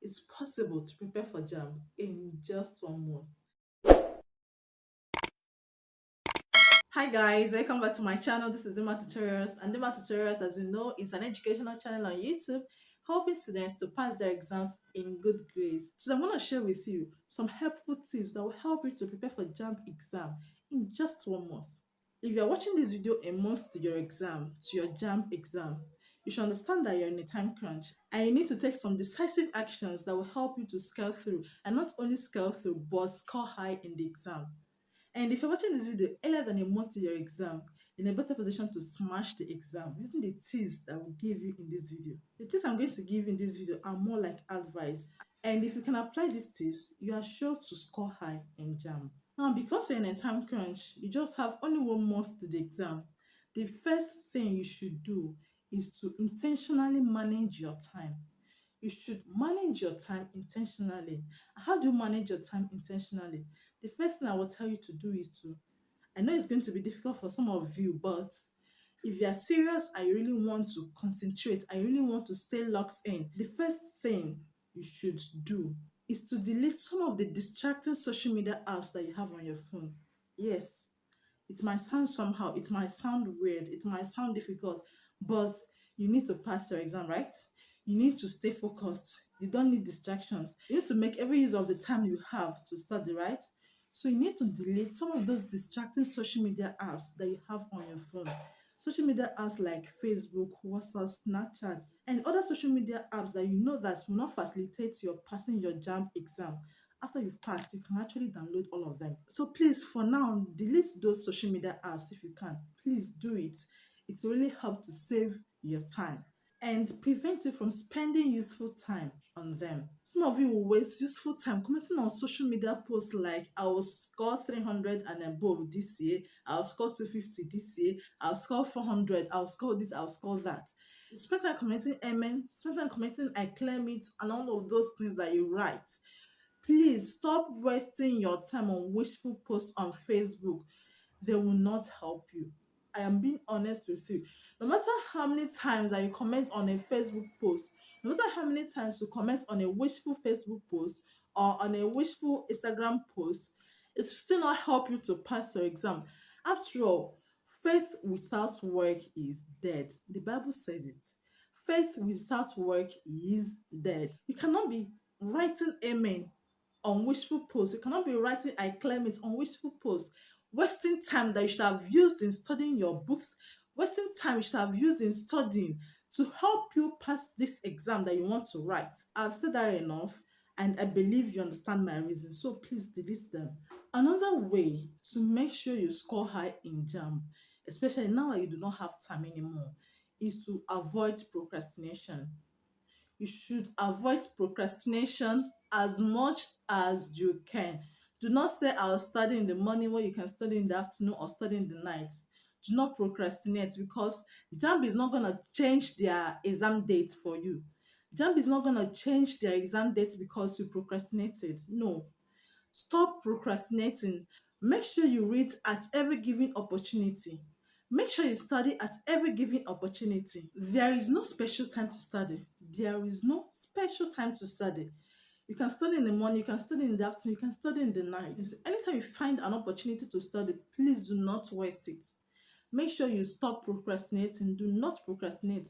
It's possible to prepare for JAMB in just 1 month. Hi guys, welcome back to my channel. This is Dima Tutorials, and Dima Tutorials, as you know, is an educational channel on YouTube helping students to pass their exams in good grades. So I'm going to share with you some helpful tips that will help you to prepare for JAMB exam in just 1 month. If you're watching this video a month to your exam, to your JAMB exam, you should understand that you're in a time crunch and you need to take some decisive actions that will help you to scale through, and not only scale through but score high in the exam. And if you're watching this video earlier than a month to your exam, you're in a better position to smash the exam using the tips that I will give you in this video. The tips I'm going to give in this video are more like advice. And if you can apply these tips, you are sure to score high in JAMB. Now, because you're in a time crunch, you just have only 1 month to the exam. The first thing you should do is to intentionally manage your time. You should manage your time intentionally. How do you manage your time intentionally? The first thing I will tell you to do is to, I know it's going to be difficult for some of you, but if you are serious, I really want to concentrate, I really want to stay locked in, the first thing you should do is to delete some of the distracting social media apps that you have on your phone. Yes, it might sound somehow, it might sound weird, it might sound difficult, but you need to pass your exam, right? You need to stay focused. You don't need distractions. You need to make every use of the time you have to study, right? So you need to delete some of those distracting social media apps that you have on your phone. Social media apps like Facebook, WhatsApp, Snapchat, and other social media apps that you know that will not facilitate your passing your JAMB exam. After you've passed, you can actually download all of them. So please, for now, delete those social media apps if you can. Please do it. It will really help to save your time and prevent you from spending useful time on them. Some of you will waste useful time commenting on social media posts like, I will score 300 and above this year, I'll score 250 this year, I'll score 400, I'll score this, I'll score that. Spend time commenting amen, spend time commenting I claim it, and all of those things that you write. Please stop wasting your time on wishful posts on Facebook. They will not help you. I am being honest with you. No matter how many times that you comment on a Facebook post, no matter how many times you comment on a wishful Facebook post or on a wishful Instagram post, it still not help you to pass your exam. After all, faith without work is dead. The Bible says it. Faith without work is dead. You cannot be writing amen on wishful posts. You cannot be writing I claim it on wishful posts, wasting time that you should have used in studying your books, wasting time you should have used in studying to help you pass this exam that you want to write. I've said that enough, and I believe you understand my reason, so please delete them. Another way to make sure you score high in JAMB, especially now that you do not have time anymore, is to avoid procrastination. You should avoid procrastination as much as you can. Do not say I'll study in the morning when you can study in the afternoon or study in the night. Do not procrastinate, because JAMB is not going to change their exam date for you. JAMB is not going to change their exam date because you procrastinated. No. Stop procrastinating. Make sure you read at every given opportunity. Make sure you study at every given opportunity. There is no special time to study. There is no special time to study. You can study in the morning, you can study in the afternoon, you can study in the night. Anytime you find an opportunity to study, please do not waste it. Make sure you stop procrastinating. Do not procrastinate.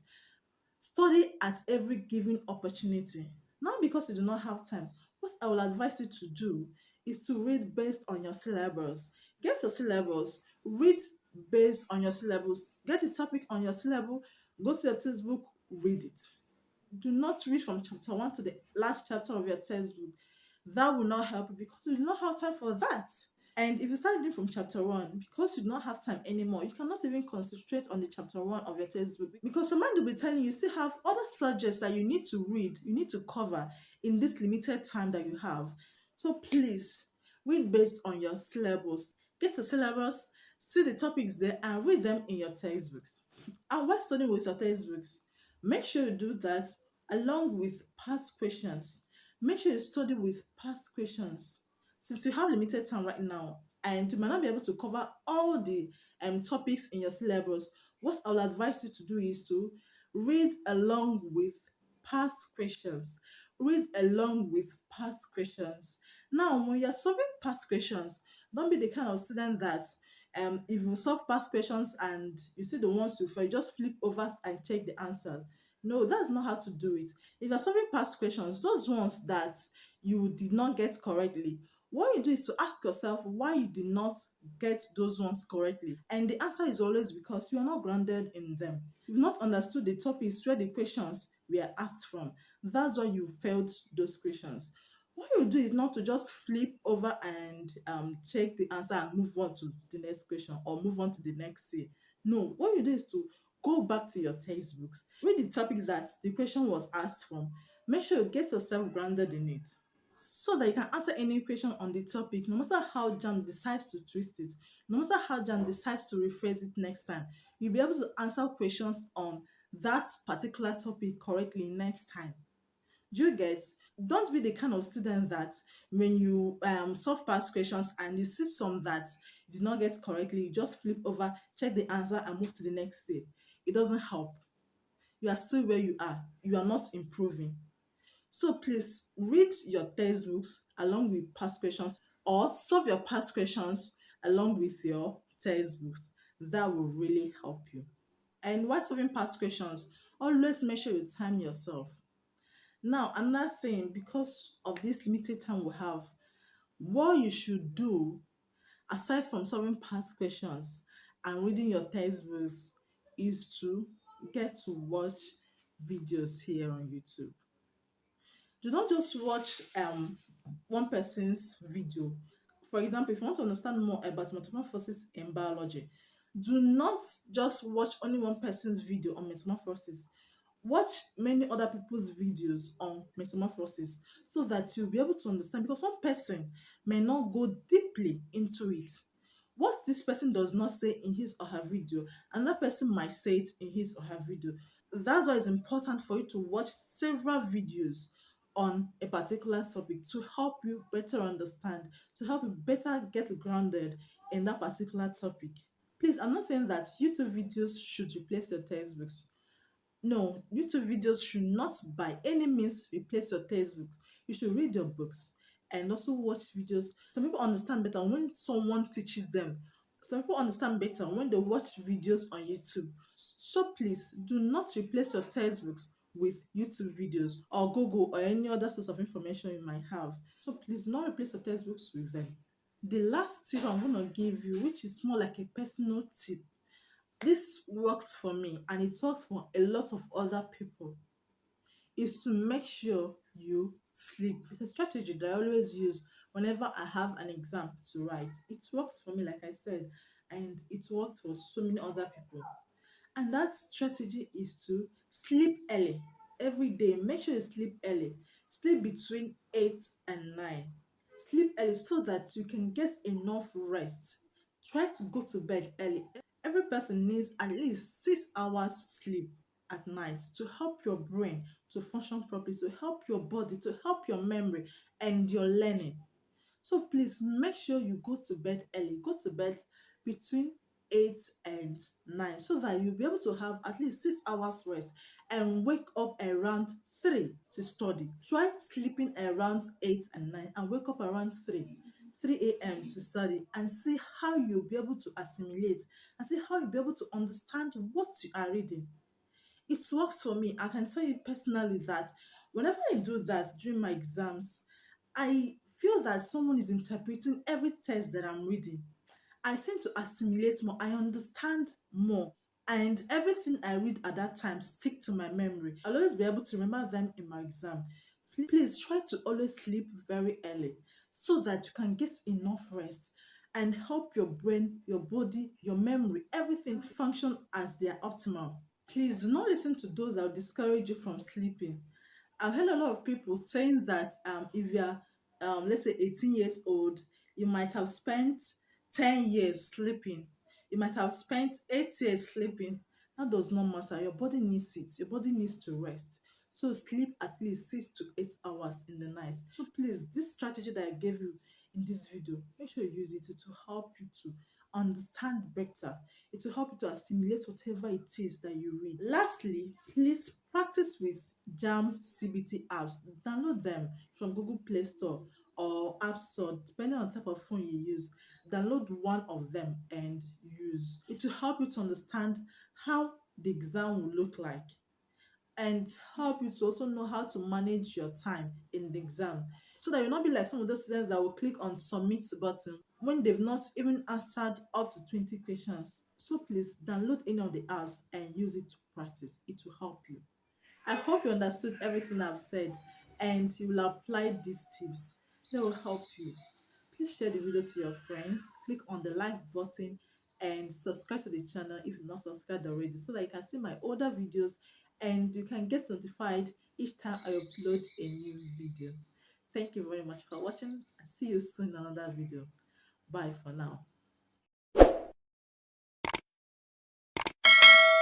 Study at every given opportunity. Not because you do not have time. What I will advise you to do is to read based on your syllabus. Get your syllabus, read based on your syllabus, get the topic on your syllabus, go to your textbook, read it. Do not read from chapter 1 to the last chapter of your textbook. That will not help you because you do not have time for that. And if you start reading from chapter 1, because you do not have time anymore, you cannot even concentrate on the chapter 1 of your textbook, because your mind will be telling you still have other subjects that you need to read, you need to cover in this limited time that you have. So please, read based on your syllabus. Get your syllabus, see the topics there, and read them in your textbooks. And while studying with your textbooks, make sure you do that along with past questions. Make sure you study with past questions. Since you have limited time right now and you might not be able to cover all the topics in your syllabus, what I will advise you to do is to read along with past questions. read along with past questions. Now, when you're solving past questions, don't be the kind of student that if you solve past questions and you see the ones you fail, just flip over and check the answer. No, that's not how to do it. If you're solving past questions, those ones that you did not get correctly, what you do is to ask yourself why you did not get those ones correctly. And the answer is always because you are not grounded in them. You've not understood the topics where the questions were asked from. That's why you failed those questions. What you do is not to just flip over and check the answer and move on to the next question or move on to the next say. No, what you do is to go back to your textbooks, read the topic that the question was asked from, make sure you get yourself grounded in it so that you can answer any question on the topic, no matter how JAM decides to twist it, no matter how JAM decides to rephrase it next time, you'll be able to answer questions on that particular topic correctly next time. Do you get? Don't be the kind of student that when you solve past questions and you see some that you did not get correctly, you just flip over, check the answer, and move to the next step. It doesn't help. You are still where you are. You are not improving. So please read your textbooks along with past questions or solve your past questions along with your textbooks. That will really help you. And while solving past questions, always make sure you time yourself. Now, another thing, because of this limited time we have, what you should do aside from solving past questions and reading your textbooks is to get to watch videos here on YouTube. Do not just watch one person's video. For example, if you want to understand more about metamorphosis in biology, do not just watch only one person's video on metamorphosis. Watch many other people's videos on metamorphosis so that you'll be able to understand, because one person may not go deeply into it. What this person does not say in his or her video, another person might say it in his or her video. That's why it's important for you to watch several videos on a particular topic to help you better understand, to help you better get grounded in that particular topic. Please, I'm not saying that YouTube videos should replace your textbooks. No, YouTube videos should not by any means replace your textbooks. You should read your books and also watch videos. Some people understand better when someone teaches them. Some people understand better when they watch videos on YouTube. So please do not replace your textbooks with YouTube videos or Google or any other source of information you might have. So please do not replace your textbooks with them. The last tip I'm going to give you, which is more like a personal tip, this works for me and it works for a lot of other people, is to make sure you sleep. It's a strategy that I always use whenever I have an exam to write. It works for me, like I said, and it works for so many other people. And that strategy is to sleep early every day. Make sure you sleep early. Sleep between 8 and 9. Sleep early so that you can get enough rest. Try to go to bed early. Every person needs at least 6 hours sleep at night to help your brain to function properly, to help your body, to help your memory and your learning. So please make sure you go to bed early. Go to bed between 8 and 9 so that you'll be able to have at least 6 hours rest and wake up around 3 to study. Try sleeping around 8 and 9 and wake up around 3 a.m. to study, and see how you'll be able to assimilate and see how you'll be able to understand what you are reading. It works for me. I can tell you personally that whenever I do that during my exams, I feel that someone is interpreting every text that I'm reading. I tend to assimilate more, I understand more, and everything I read at that time stick to my memory. I'll always be able to remember them in my exam. Please try to always sleep very early so that you can get enough rest and help your brain, your body, your memory, everything function as they are optimal. Please do not listen to those that will discourage you from sleeping. I've heard a lot of people saying that if you're, let's say, 18 years old, you might have spent 10 years sleeping. You might have spent 8 years sleeping. That does not matter. Your body needs it. Your body needs to rest. So sleep at least 6 to 8 hours in the night. So please, this strategy that I gave you in this video, make sure you use it to help you to understand better. It will help you to assimilate whatever it is that you read. Lastly, please practice with JAMB CBT apps. Download them from Google Play Store or App Store, depending on the type of phone you use. Download one of them and use. It will help you to understand how the exam will look like and help you to also know how to manage your time in the exam, so that you'll not be like some of those students that will click on submit button when they've not even answered up to 20 questions. So please download any of the apps and use it to practice. It will help you. I hope you understood everything I've said and you will apply these tips. They will help you. Please share the video to your friends, click on the like button and subscribe to the channel if you've not subscribed already, so that you can see my older videos and you can get notified each time I upload a new video. Thank you very much for watching and see you soon in another video. Bye for now.